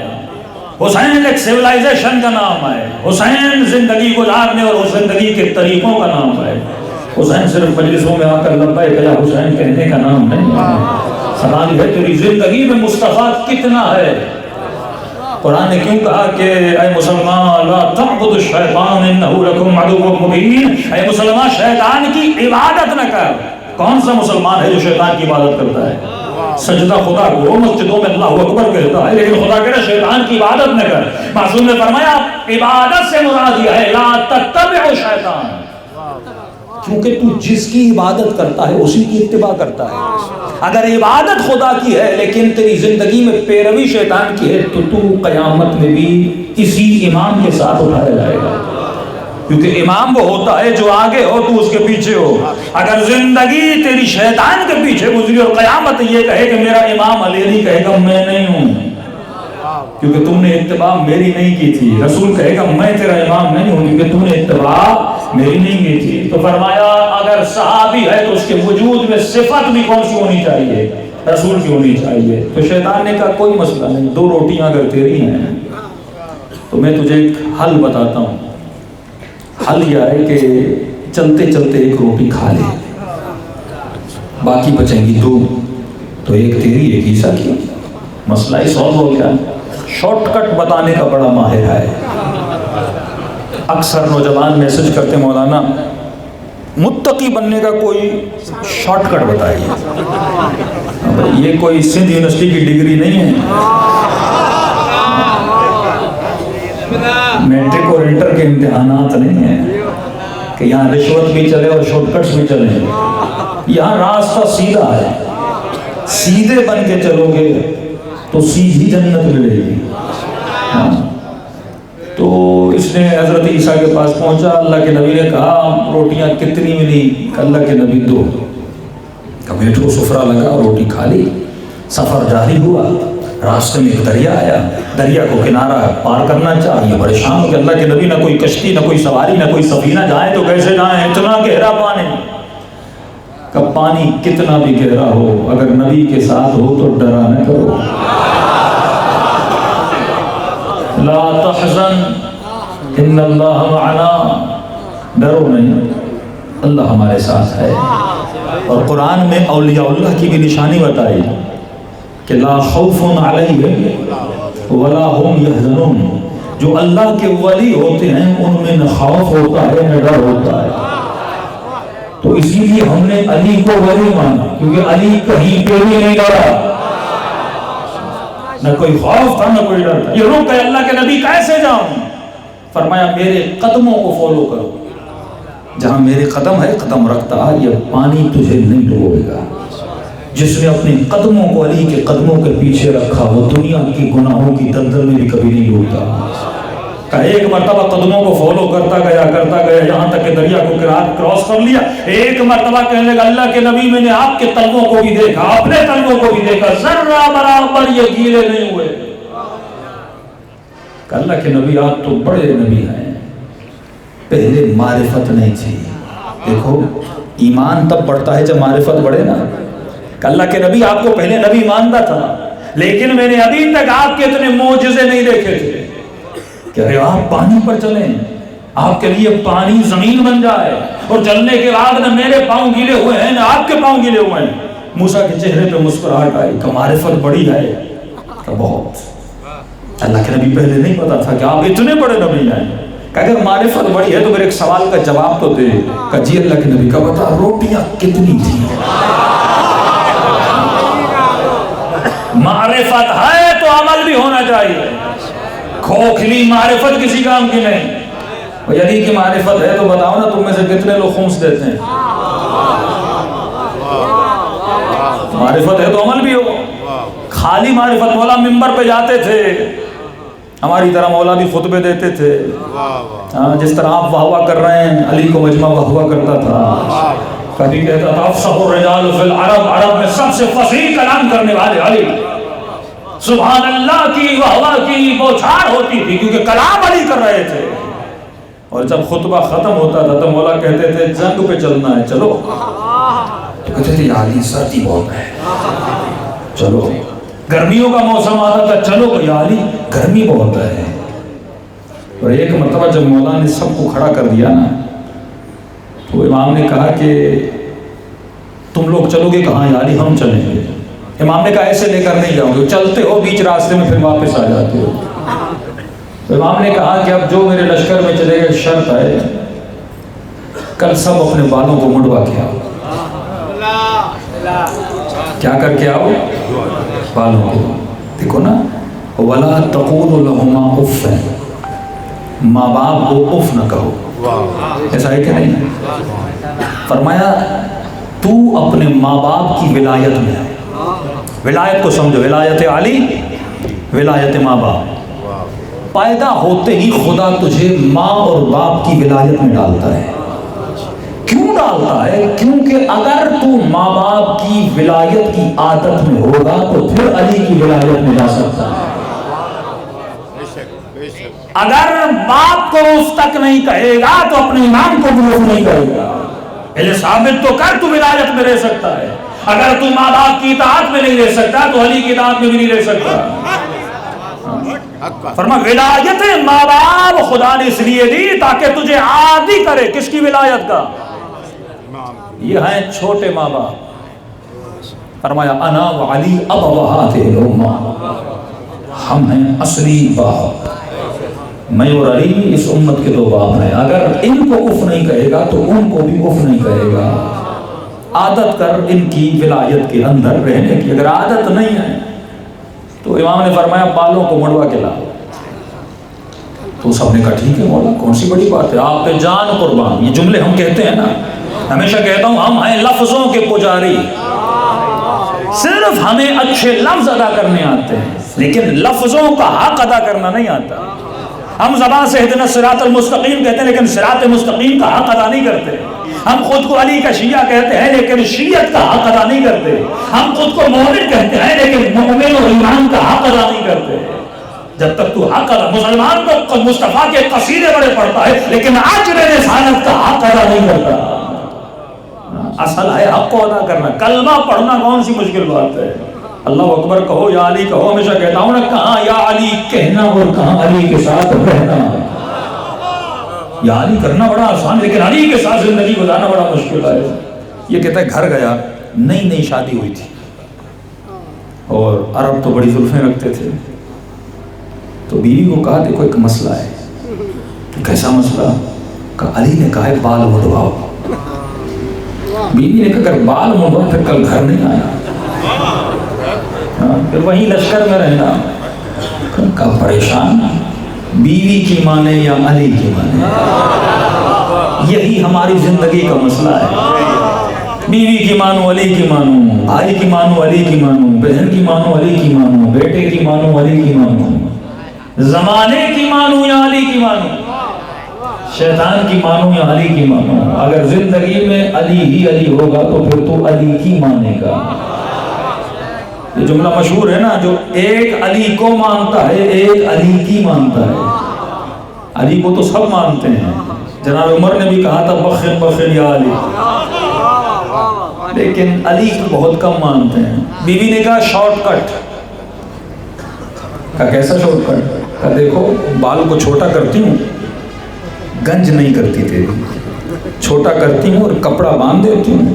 حسین ایک سیولائزیشن کا نام ہے. حسین زندگی گزارنے اور زندگی کے طریقوں کا نام ہے. حسین صرف مجلسوں میں آ کر لبیک یا حسین کہنے کا نام نہیں ہے. سوال ہے تیری زندگی میں مصطفیٰ کتنا ہے؟ قرآن نے کیوں کہا کہ اے مسلمان لا تعبد الشیطان انہ لکم عدو مبین؟ اے مسلمان شیطان کی عبادت نہ کر. کون سا مسلمان ہے جو شیطان کی عبادت کرتا ہے؟ سجدہ خدا کو مسجدوں میں اللہ اکبر کہتا ہے، لیکن خدا کہہ رہا ہے شیطان کی عبادت نہ کر. معصوم نے فرمایا عبادت سے مراد یہ ہے لا تتبع شیطان، کیونکہ تو جس کی عبادت کرتا ہے اسی کی اتباع کرتا ہے. اگر عبادت خدا کی ہے لیکن تیری زندگی میں پیروی شیطان کی ہے تو قیامت میں بھی اسی امام کے ساتھ اٹھایا جائے گا. کیونکہ امام وہ ہوتا ہے جو آگے ہو تو اس کے پیچھے ہو. اگر زندگی تیری شیطان کے پیچھے گزری اور قیامت یہ کہے کہ میرا امام علی نہیں، کہے گا میں نہیں ہوں کیونکہ تم نے اتباع میری نہیں کی تھی. رسول کہے گا میں تیرا امام نہیں ہوں کیونکہ تم نے اتباع میری نہیں کی تھی. تو فرمایا اگر صحابی ہے تو اس کے وجود میں صفت بھی کون سی ہونی چاہیے؟ رسول کی ہونی چاہیے. تو شیطان نے کہا کوئی مسئلہ نہیں، 2 روٹیاں اگر تیری ہیں تو میں تجھے ایک حل بتاتا ہوں. حل یہ ہے کہ چلتے چلتے 1 روٹی کھا لے، باقی بچیں گی 2، تو 1 تیری 1 عیسیٰ کی. مسئلہ ہی سالو ہو گیا. شارٹ کٹ بتانے کا بڑا ماہر ہے. اکثر نوجوان میسج کرتے مولانا متقی بننے کا کوئی شارٹ کٹ بتائیے. یہ کوئی سندھ یونیورسٹی کی ڈگری نہیں ہے، میٹرک اور انٹر کے امتحانات نہیں ہیں کہ یہاں رشوت بھی چلے اور شارٹ کٹس بھی چلے. یہاں راستہ سیدھا ہے. سیدھے بن کے چلو گے تو سیدھی جنت ملے گی. تو اس نے حضرت عیسیٰ کے پاس پہنچا. اللہ کے نبی نے کہا روٹیاں کتنی ملی؟ اللہ کے نبی 2. بیٹھو سفرہ لگا، روٹی کھا لی. سفر جاری ہوا. راستے میں ایک دریا آیا. دریا کو کنارہ پار کرنا چاہیے، پریشان ہو کہ اللہ کے نبی نہ کوئی کشتی، نہ کوئی سواری، نہ کوئی سفینہ. جائیں تو کیسے جائیں؟ اتنا گہرا پانی. کہ پانی کتنا بھی گہرا ہو اگر نبی کے ساتھ ہو تو ڈرا نہ کرو. لا تحزن ان اللہ معنا، ڈرو نہیں، اللہ ہمارے ساتھ ہے. اور قرآن میں اولیاء اللہ کی بھی نشانی بتائی کہ لا خوف علیہم ولا هم یحزنون. جو اللہ کے ولی ہوتے ہیں ان میں نہ خوف ہوتا ہے نہ ڈر ہوتا ہے. تو اسی لیے ہم نے علی کو ولی مانا کیونکہ علی کہیں پہ بھی نہیں ڈرا، نہ کوئی خوف تھا نہ کوئی ڈر تھا. یہ رک گئے اللہ کے نبی کیسے جاؤں؟ فرمایا میرے قدموں کو فالو کرو. جہاں میرے قدم ہے قدم رکھتا ہے، یہ پانی تجھے نہیں ڈبوئے گا. جس نے اپنے قدموں کو علی کے قدموں کے پیچھے رکھا وہ دنیا کی گناہوں کی دلدل میں بھی کبھی نہیں ڈوبتا. کہ ایک مرتبہ قدموں کو فالو کرتا گیا یہاں تک کہ دریا کو کراس کر لیا. ایک مرتبہ کہنے لگا اللہ کے نبی میں نے آپ کے تلووں کو بھی دیکھا، اپنے تلووں کو بھی دیکھا، ذرہ برابر یہ گیلے نہیں ہوئے. کہ اللہ کے نبی آپ تو بڑے نبی ہیں، پہلے معرفت نہیں تھی. دیکھو ایمان تب بڑھتا ہے جب معرفت بڑھے نا. کہ اللہ کے نبی آپ کو پہلے نبی مانتا تھا لیکن میں نے ابھی تک آپ کے اتنے معجزے نہیں دیکھے تھے کہ آپ پانی پر چلیں. آپ کے لیے پانی زمین بن جائے اور چلنے کے بعد نہ میرے پاؤں گیلے ہوئے ہیں نہ آپ کے پاؤں گیلے ہوئے ہیں۔ موسیٰ کے چہرے پہ مسکراہٹ آئی کہ معرفت بڑی ہے کہ بہت۔ اللہ کے نبی پہلے نہیں پتا تھا کہ آپ اتنے بڑے نبی ہیں کہ اگر معرفت بڑی ہے تو میرے ایک سوال کا جواب تو دے کہ جی اللہ کے نبی کا بتا روٹیاں کتنی تھیں؟ معرفت ہے تو عمل بھی ہونا چاہیے، کھوکھلی معرفت کسی کام کی نہیں۔ علی کی معرفت ہے تو بتاؤ نا تم میں سے کتنے لوگ خمس دیتے ہیں؟ معرفت ہے تو عمل بھی ہو۔ خالی معرفت، مولا ممبر پہ جاتے تھے ہماری طرح، مولا بھی خطبے دیتے تھے، جس طرح آپ واہ واہ کر رہے ہیں علی کو مجمع واہ واہ کرتا تھا۔ کبھی کہتا تھا افصح الرجال فی العرب، عرب میں سب سے فصیح کلام کرنے والے علی۔ سبحان اللہ کی واہ واہ کی بوچھار ہوتی تھی کیونکہ کلام علی کر رہے تھے۔ اور جب خطبہ ختم ہوتا تھا تو مولا کہتے تھے جنگ پہ چلنا ہے، چلو۔ تو کہتے تھے یا علی سردی بہت ہے، چلو۔ گرمیوں کا موسم آتا تھا، چلو یا علی گرمی بہت ہے۔ اور ایک مرتبہ جب مولا نے سب کو کھڑا کر دیا نا تو امام نے کہا کہ تم لوگ چلو گے کہاں؟ یا علی ہم چلیں گے۔ امام نے کہا ایسے لے کر نہیں جاؤ گے، چلتے ہو بیچ راستے میں پھر واپس آ جاتے ہو۔ تو امام نے کہا کہ اب جو میرے لشکر میں چلے گئے شرط ہے کل سب اپنے بالوں کو مڑوا کے آؤ۔ کیا کر کے آؤ؟ بالوں کو۔ دیکھو نا، وَلَا تَقُولُ لَهُمَا اُفٍّ، ماں باپ کو اف نہ کہو۔ ایسا ہے کہ نہیں؟ فرمایا تو اپنے ماں باپ کی ولایت میں ہے۔ ولایت کو سمجھو، ولایت علی، ولایت ماں باپ۔ پیدا ہوتے ہی خدا تجھے ماں اور باپ کی ولایت میں ڈالتا ہے۔ کیوں ڈالتا ہے؟ کیونکہ اگر تو ماں باپ کی ولایت کی عادت میں ہوگا تو پھر علی کی ولایت میں جا سکتا ہے۔ اگر باپ کو اف تک نہیں کہے گا تو اپنے امام کو بھی اف نہیں کہے گا۔ یہ ثابت تو کر تو ولایت میں رہ سکتا ہے۔ اگر تو ماں باپ کی اطاعت میں نہیں رہ سکتا تو علی کی اطاعت میں بھی نہیں رہ سکتا۔ فرما ولایت ماں باپ خدا نے اس لیے دی تاکہ تجھے عادی کرے۔ کس کی ولایت کا؟ یہ ہیں چھوٹے ماں باپ۔ فرمایا انا و علی ابوات الامہ، ہم ہیں اصلی باپ، میں اور علی اس امت کے دو باپ ہیں۔ اگر ان کو اف نہیں کہے گا تو ان کو بھی اف نہیں کہے گا۔ عادت کر ان کی ولایت کے اندر رہنے کی۔ اگر عادت نہیں ہے تو امام نے فرمایا بالوں کو مڑوا کے لاؤ۔ تو سب نے کہا ٹھیک ہے مولا، کون سی بڑی بات ہے، آپ پہ جان قربان۔ یہ جملے ہم کہتے ہیں نا، ہمیشہ کہتا ہوں ہم ہیں لفظوں کے پجاری، صرف ہمیں اچھے لفظ ادا کرنے آتے ہیں لیکن لفظوں کا حق ادا کرنا نہیں آتا۔ ہم زبان سے اہدنا الصراط المستقیم کہتے ہیں لیکن صراط مستقیم کا حق ادا نہیں کرتے۔ ہم خود کو علی کا شیعہ کہتے ہیں لیکن شیعت کا حق ادا نہیں کرتے۔ ہم خود کو مومن کہتے ہیں لیکن مومن اور ایمان کا حق ادا نہیں کرتے۔ جب تک تو حق ادا، مسلمان کو مصطفیٰ کے قصیدے بڑے پڑھتا ہے لیکن اجر رسالت کا حق ادا نہیں کرتا۔ اصل ہے حق کو ادا کرنا۔ کلمہ پڑھنا کون سی مشکل بات ہے؟ اللہ اکبر کہو، یا علی کہو۔ ہمیشہ کہتا ہوں نا، کہاں یا علی کہنا اور کہاں علی کے ساتھ رہنا۔ یا علی کرنا بڑا آسان ہے لیکن علی کے ساتھ زندگی گزارنا بڑا مشکل ہے۔ یہ کہتا ہے گھر گیا، نئی نئی شادی ہوئی تھی اور عرب تو بڑی زلفیں رکھتے تھے، تو بیوی کو کہا دیکھو ایک مسئلہ ہے۔ کیسا مسئلہ؟ کہا علی نے کہا ہے بال مڈواؤ۔ بیوی نے کہا اگر بال مڈواؤ پھر کل گھر نہیں آیا، پھر وہیں لشکر میں رہنا۔ کہا پریشان، بیوی کی مانے یا علی کی مانے؟ یہی ہماری زندگی کا مسئلہ ہے۔ بیوی کی مانو علی کی مانو، بھائی کی مانو علی کی مانو، بہن کی مانو علی کی مانو، بیٹے کی مانو علی کی مانو، زمانے کی مانو یا علی کی مانو، شیطان کی مانو یا علی کی مانو۔ اگر زندگی میں علی ہی علی ہوگا تو پھر تو علی کی مانے گا۔ یہ جملہ مشہور ہے نا، جو ایک علی کو مانتا ہے ایک علی کی مانتا ہے۔ علی کو تو سب مانتے ہیں، جناب عمر نے بھی کہا تھا بخن بخن یا علی، لیکن علی کو بہت کم مانتے ہیں۔ بیوی نے کہا شارٹ کٹ۔ کہا کیسا شارٹ کٹ؟ کہا دیکھو بال کو چھوٹا کرتی ہوں، گنج نہیں کرتی تیری، چھوٹا کرتی ہوں اور کپڑا باندھ دیتی ہوں،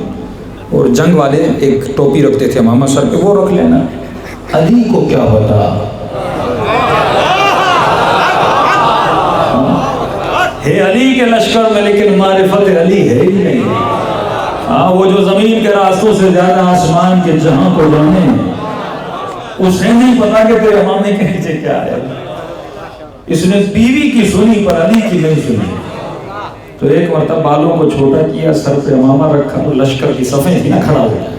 اور جنگ والے ایک ٹوپی رکھتے تھے امامہ سر پہ، وہ رکھ لینا۔ علی کو کیا پتا ہے علی کے لشکر میں، لیکن معرفت علی ہے ہی نہیں۔ ہاں، وہ جو زمین کے راستوں سے زیادہ آسمان کے جہاں کو جانے، اسے نہیں پتا کہ تیرے امامے کے نیچے کیا ہے۔ اس نے بیوی کی سنی پر علی کی نہیں سنی، تو ایک مرتبہ بالوں کو چھوٹا کیا، سر پہ امامہ رکھا، اور لشکر کی صفیں تھی نا، کھڑا ہو گیا۔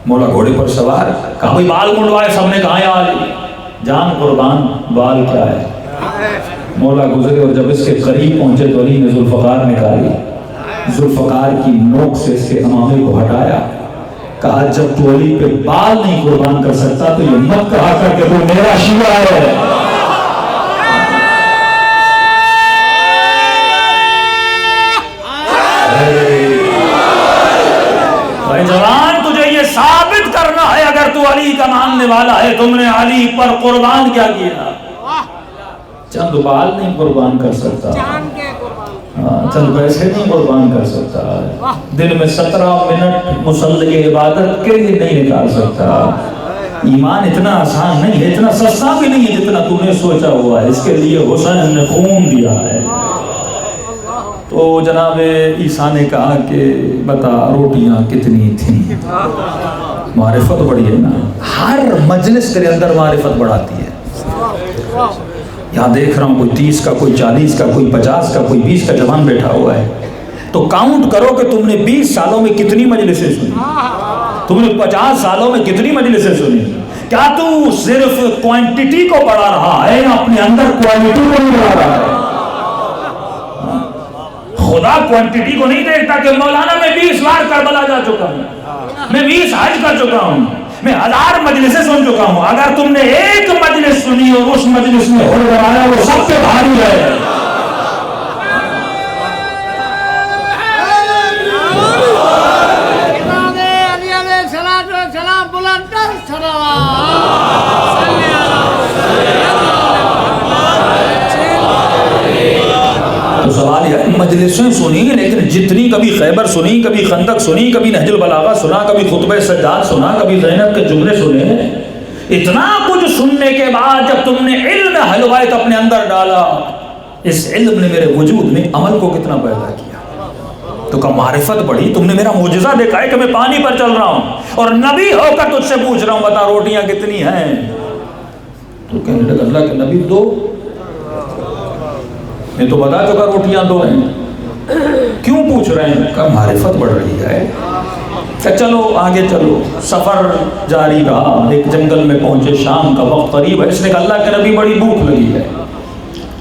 مولا گھوڑے پر سوار، کہا بھائی بال منڈوائے، سب نے کہا یا علی، جان قربان، بال کیا ہے؟ مولا گزرے اور جب اس کے قریب پہنچے تو علی نے ذوالفقار نکالی، ذوالفقار کی نوک سے اس کے امامے کو ہٹایا، کہا جب تو علی پہ بال نہیں قربان کر سکتا تو یہ مت کہا کر کہ تو میرا شیعہ ہے۔ بھائی جوان، تجھے یہ ثابت کرنا ہے اگر تو علی کا ماننے والا ہے، تم نے علی پر قربان کیا کیا؟ چند بال نہیں قربان کر سکتا، چند پیسے نہیں قربان کر سکتا، دن میں 17 منٹ مصلی عبادت کے لیے نہیں نکال سکتا۔ ایمان اتنا آسان نہیں ہے، اتنا سستا بھی نہیں ہے جتنا تو نے سوچا ہوا ہے۔ اس کے لیے حسین نے خون دیا ہے۔ تو جناب عیسیٰ نے کہا کہ بتا روٹیاں کتنی تھیں؟ معرفت بڑی ہے نا، ہر مجلس تیرے اندر معرفت بڑھاتی ہے۔ یہاں دیکھ رہا ہوں کوئی 30 کا، کوئی 40 کا، کوئی 50 کا، کوئی 20 کا جوان بیٹھا ہوا ہے، تو کاؤنٹ کرو کہ تم نے 20 سالوں میں کتنی مجلسیں سنی، تم نے 50 سالوں میں کتنی مجلسیں سنی۔ کیا تو صرف کوانٹٹی کو بڑھا رہا ہے یا اپنے اندر کوالٹی کو نہیں بڑھا رہا ہے؟ خدا کوانٹٹی کو نہیں دیکھتا کہ مولانا میں 20 بار کربلا جا چکا ہوں، میں 20 حج کر چکا ہوں، میں 1000 مجلسیں سن چکا ہوں۔ اگر تم نے ایک مجلس سنی اور اس مجلس میں ہو رہا ہے، وہ سب سے بھاری ہے۔ تو سوال یہ ہے، مجلسیں سنی لیکن جتنی، کبھی خیبر سنی، کبھی خندق سنی، کبھی نہج البلاغہ سنا، کبھی خطبہ سجاد سنا، کبھی زینب کے جملے سنے، اتنا کچھ سننے کے بعد جب تم نے علم حلوائت اپنے اندر ڈالا، اس علم نے میرے وجود میں عمل کو کتنا پیدا کیا؟ تو کہا معرفت بڑھی، تم نے میرا معجزہ دیکھا ہے کہ میں پانی پر چل رہا ہوں اور نبی ہو کر تجھ سے پوچھ رہا ہوں بتا روٹیاں کتنی ہیں؟ تو کہنے لگا اللہ کے نبی 2، میں تو بتا چکا روٹیاں 2 ہیں، کیوں پوچھ رہے ہیں؟ کہا معرفت بڑھ رہی ہے۔ کہ چلو آگے چلو، سفر جاری رہا، ایک جنگل میں پہنچے، شام کا وقت قریب ہے۔ اس نے کہا اللہ کے نبی بڑی بھوک لگی ہے۔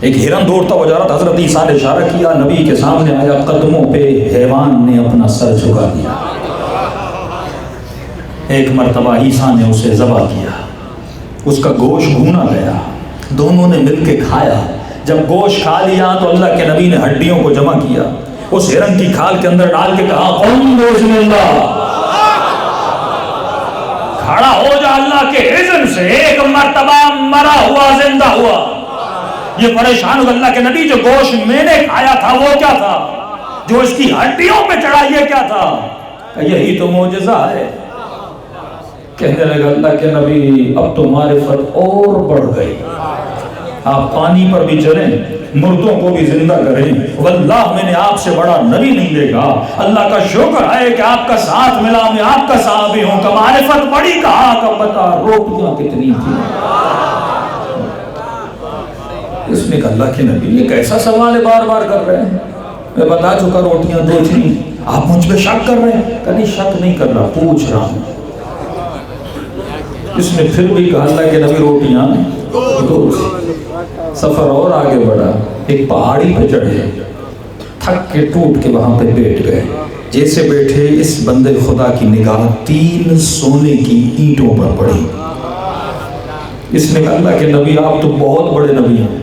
ایک ہرن دوڑتا ہو جا رہا تھا، حضرت عیسیٰ نے اشارہ کیا، نبی کے سامنے آیا، قدموں پہ حیوان نے اپنا سر جھکا دیا۔ ایک مرتبہ عیسیٰ نے اسے ذبح کیا، اس کا گوشت بھونا گیا، دونوں نے مل کے کھایا۔ جب گوشت کھا لیا تو اللہ کے نبی نے ہڈیوں کو جمع کیا، اس ہرن کی کھال کے اندر ڈال کے کہا قم بسم اللہ، کھڑا ہو جا اللہ کے اذن سے۔ ایک مرتبہ مرا ہوا زندہ ہوا۔ یہ پریشان ہو اللہ کے نبی، جو گوشت میں نے کھایا تھا وہ کیا تھا؟ جو اس کی ہڈیوں پہ چڑھا یہ کیا تھا؟ یہی تو معجزہ ہے۔ کہنے لگا اللہ کے نبی اب تو معرفت اور بڑھ گئی، آپ پانی پر بھی چلیں، مردوں کو بھی زندہ کریں، واللہ میں نے آپ سے بڑا نبی نہیں دیکھا۔ اللہ کا شکر ہے کہ آپ کا ساتھ ملا، میں آپ کا صحابی ہوں۔ کہ معرفت بڑی کہا، کہ بتا روٹیاں کتنی تھیں؟ اس نے کہا اللہ کے نبی یہ کیسا سوال ہے بار بار کر رہے ہیں؟ میں بتا چکا روٹیاں 2 تھیں، آپ مجھ پہ شک کر رہے ہیں؟ کہ نہیں شک نہیں کر رہا، پوچھ رہا ہوں۔ اس نے پھر بھی کہا اللہ کے نبی روٹیاں 2 تھیں۔ سفر اور آگے بڑھا، ایک پہاڑی پہ چڑھے، تھک کے ٹوٹ کے وہاں پہ بیٹھ گئے۔ جیسے بیٹھے اس بندے خدا کی نگاہ 3 سونے کی اینٹوں پر پڑی۔ اس نے کہا اللہ کے نبی آپ تو بہت بڑے نبی ہیں،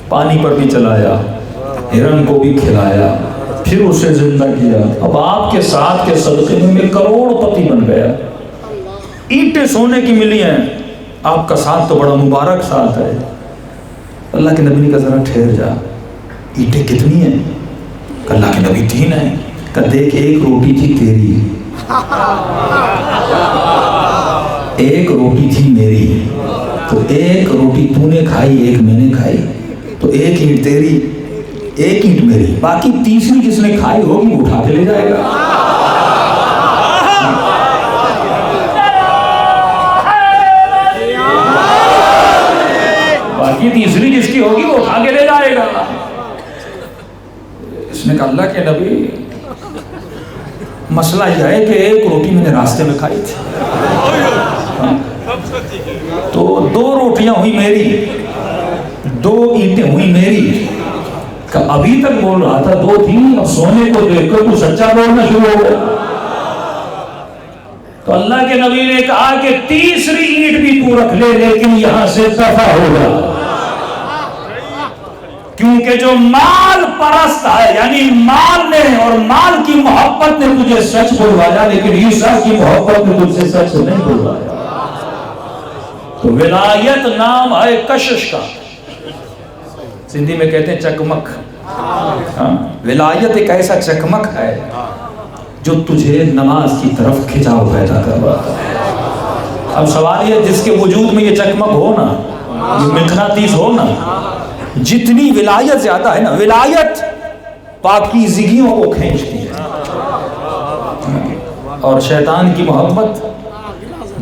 پانی پر بھی چلایا، ہرن کو بھی کھلایا، پھر اسے زندہ کیا، اب آپ کے ساتھ کے صدقے میں کروڑ پتی بن گیا، اینٹیں سونے کی ملی ہیں، آپ کا ساتھ تو بڑا مبارک ساتھ ہے۔ اللہ کے نبی نے کہا ذرا ٹھہر جا، اینٹیں کتنی ہیں؟ کہ اللہ کے نبی 3 ہیں. کہ دیکھ ایک روٹی تھی تیری، ایک روٹی تھی میری، تو ایک روٹی تو نے کھائی ایک میں نے کھائی، تو ایک اینٹ تیری ایک اینٹ میری، باقی تیسری جس نے کھائی ہوگی وہ اٹھا کے لے جائے گا. باقی تیسری جس کی ہوگی وہ اٹھا کے لے جائے گا. اس نے کہا اللہ کے نبی مسئلہ یہ ہے کہ ایک روٹی میں نے راستے میں کھائی تھی، تو 2 روٹیاں ہوئی میری، 2 اینٹیں ہوئی میری. کہ ابھی تک بول رہا تھا 2 تھیں، اب سونے کو دیکھ کر تو سچا بولنا شروع ہو گیا. تو اللہ کے نبی نے کہا کہ تیسری اینٹ بھی تو رکھ لے، لیکن یہاں سے دفع ہوگا، کیونکہ جو مال پرست ہے، یعنی مال نے اور مال کی محبت نے تجھے سچ بلوایا، لیکن عیسیٰ کی محبت نے تجھ سے سچ نہیں بلوایا. تو ولایت نام ہے کشش کا، سندھی میں کہتے ہیں چکمک. ولایت ایک ایسا چکمک ہے جو تجھے نماز کی طرف کھچاؤ پیدا کرواتا ہے. اب سوال یہ جس کے وجود میں یہ چکمک ہو نا، یہ مقناطیس ہو نا، جتنی ولایت زیادہ ہے نا، ولایت پاکیزگیوں کو کھینچتی ہے، اور شیطان کی محبت،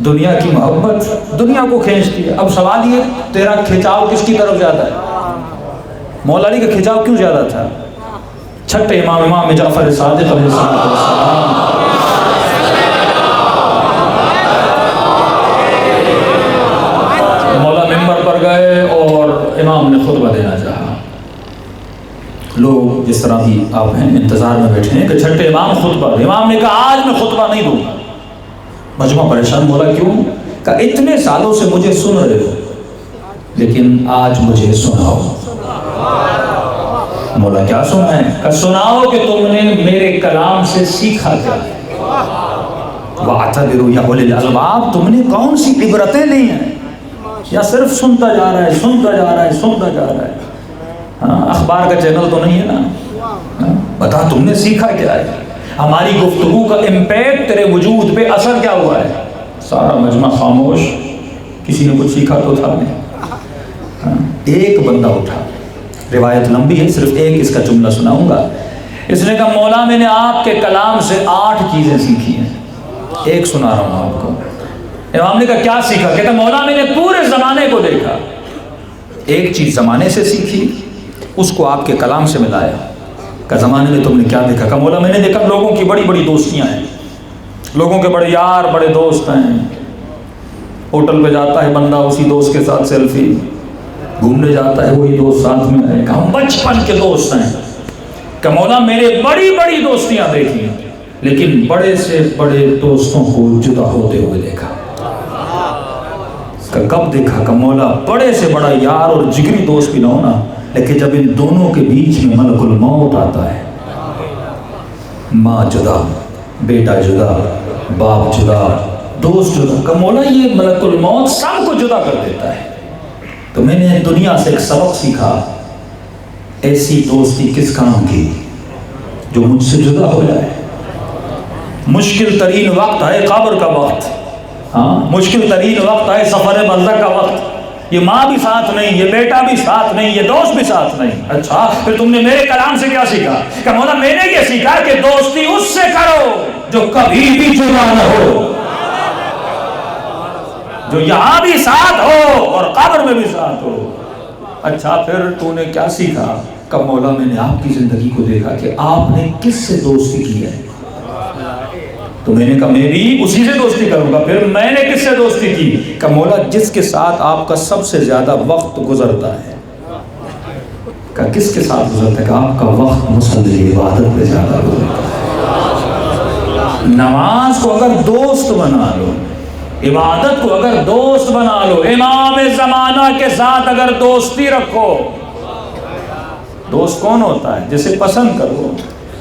دنیا کی محبت دنیا کو کھینچتی ہے. اب سوال یہ تیرا کھچاؤ کس کی طرف زیادہ ہے؟ مولا علی کا کھچاؤ کیوں زیادہ تھا؟ چھٹے امام جعفر صادق علیہ السلام مولا ممبر پر گئے اور امام نے خطبہ دینا چاہا. لوگ جس طرح بھی آپ ہیں انتظار میں بیٹھے ہیں کہ چھٹے امام خطبہ دے. امام نے کہا آج میں خطبہ نہیں دوں گا. مجمع پریشان. بولا کیوں؟ کہ اتنے سالوں سے مجھے سن رہے ہو لیکن آج مجھے سناؤ. مولا کیا سنا ہے؟ کہ سناؤ کہ تم نے میرے کلام سے سیکھا کیا ہے. وَاعْتَبِرُوا يَا أُولِي الْأَلْبَابِ، تم نے کون سی عبرتیں لی ہیں، یا صرف سنتا جا رہا ہے سنتا جا رہا ہے سنتا جا رہا ہے؟ اخبار کا چینل تو نہیں ہے نا. بتا تم نے سیکھا کیا ہے. ہماری گفتگو کا امپیکٹ تیرے وجود پہ اثر کیا ہوا ہے؟ سارا مجمع خاموش. کسی نے کچھ سیکھا تو تھا نہیں. ایک بندہ اٹھا، روایت لمبی ہے، صرف ایک اس کا جملہ سناؤں گا. اس نے کہا مولا میں نے آپ کے کلام سے 8 چیزیں سیکھی ہیں، ایک سنا رہا ہوں آپ کو. امام نے کہا کیا سیکھا؟ کہتا مولا میں نے پورے زمانے کو دیکھا، ایک چیز زمانے سے سیکھی، اس کو آپ کے کلام سے ملایا. کہ زمانے میں تم نے کیا دیکھا؟ کہ مولا میں نے دیکھا لوگوں کی بڑی بڑی دوستیاں ہیں، لوگوں کے بڑے یار بڑے دوست ہیں. ہوٹل پہ جاتا ہے بندہ، اسی دوست کے ساتھ سیلفی. گھومنے جاتا ہے وہی دوست ساتھ میں ہے. کہ ہم بچپن کے دوست ہیں. کہ مولا میرے بڑی بڑی دوستیاں دیکھی، لیکن بڑے سے بڑے دوستوں کو جدا ہوتے ہوئے دیکھا. کہ کب دیکھا؟ کہ مولا بڑے سے بڑا یار اور جگری دوست بھی نہ ہونا، لیکن جب ان دونوں کے بیچ میں ملک الموت آتا ہے، ماں جدا، بیٹا جدا، باپ جدا، دوست جدا، کہ مولا یہ ملک الموت سب کو جدا کر دیتا ہے. تو میں نے دنیا سے ایک سبق سیکھا، ایسی دوستی کس کام کی جو مجھ سے جدا ہو جائے. مشکل ترین وقت ہے قبر کا وقت، مشکل ترین وقت ہے سفر برزخ کا وقت. یہ ماں بھی ساتھ نہیں، یہ بیٹا بھی ساتھ نہیں، یہ دوست بھی ساتھ نہیں. اچھا پھر تم نے میرے کلام سے کیا سیکھا؟ کہ مولا میں نے یہ سیکھا کہ دوستی اس سے کرو جو کبھی بھی جدا نہ ہو، جو یہاں بھی ساتھ ہو اور قبر میں بھی ساتھ ہو. اچھا پھر تو نے کیا سیکھا؟ کہ مولا میں نے آپ کی زندگی کو دیکھا کہ آپ نے کس سے دوستی کی ہے. تو میں نے کہا میں بھی اسی سے دوستی کروں گا. پھر میں نے کس سے دوستی کی؟ کہ مولا جس کے ساتھ آپ کا سب سے زیادہ وقت گزرتا ہے. کہ کس کے ساتھ گزرتا ہے؟ کہ آپ کا وقت مسلسل عبادت پہ زیادہ گزرتا ہے. نماز کو اگر دوست بنا لو، عبادت کو اگر دوست بنا لو، امام زمانہ کے ساتھ اگر دوستی رکھو. دوست کون ہوتا ہے؟ جسے پسند کرو،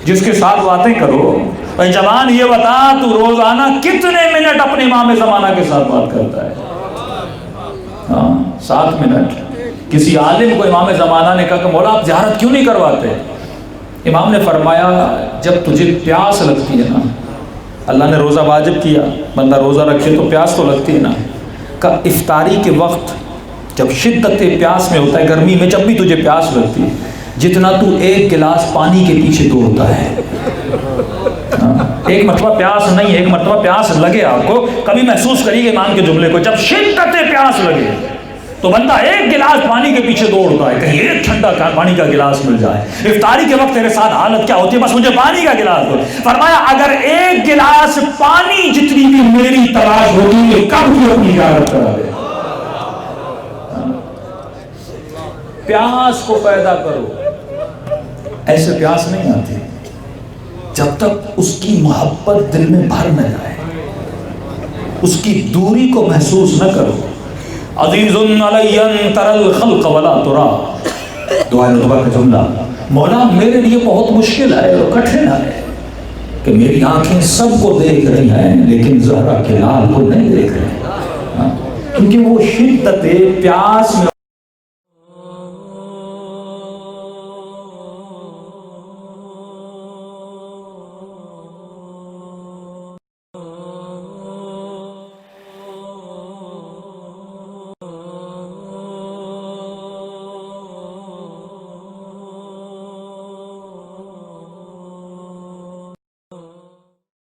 جس کے ساتھ باتیں کرو. بھائی جوان یہ بتا تو روزانہ کتنے منٹ اپنے امام زمانہ کے ساتھ بات کرتا ہے؟ 7 منٹ. کسی عالم کو امام زمانہ نے کہا کہ مولا آپ زیارت کیوں نہیں کرواتے؟ امام نے فرمایا جب تجھے پیاس لگتی ہے نا، اللہ نے روزہ واجب کیا، بندہ روزہ رکھے تو پیاس تو لگتی ہے نا، کہ افطاری کے وقت جب شدت پیاس میں ہوتا ہے، گرمی میں جب بھی تجھے پیاس لگتی ہے، جتنا تو ایک گلاس پانی کے پیچھے دوڑتا ہے، ایک مرتبہ پیاس نہیں، ایک مرتبہ پیاس لگے آپ کو، کبھی محسوس کریے امام کے جملے کو، جب شدت پیاس لگے تو بندہ ایک گلاس پانی کے پیچھے دوڑتا ہے، کہیں ایک ٹھنڈا پانی کا گلاس مل جائے۔ افطاری کے وقت تیرے ساتھ حالت کیا ہوتی ہے؟ بس مجھے پانی کا گلاس دو۔ فرمایا اگر ایک گلاس پانی جتنی بھی میری تلاش ہوتی ہے کب بھی اپنی زیارت کرا دے۔ پیاس کو پیدا کرو، ایسے پیاس نہیں آتی جب تک اس کی محبت دل میں بھر نہ جائے، اس کی دوری کو محسوس نہ کرو۔ عزیز علی ان تر الخلق ولا ترى، دعا نطبہ کا جملہ، مولا میرے لیے بہت مشکل ہے اور کٹھن ہے کہ میری آنکھیں سب کو دیکھ رہی ہیں لیکن زہرا کے لال کو نہیں دیکھ رہی، کیونکہ وہ شدت پیاس میں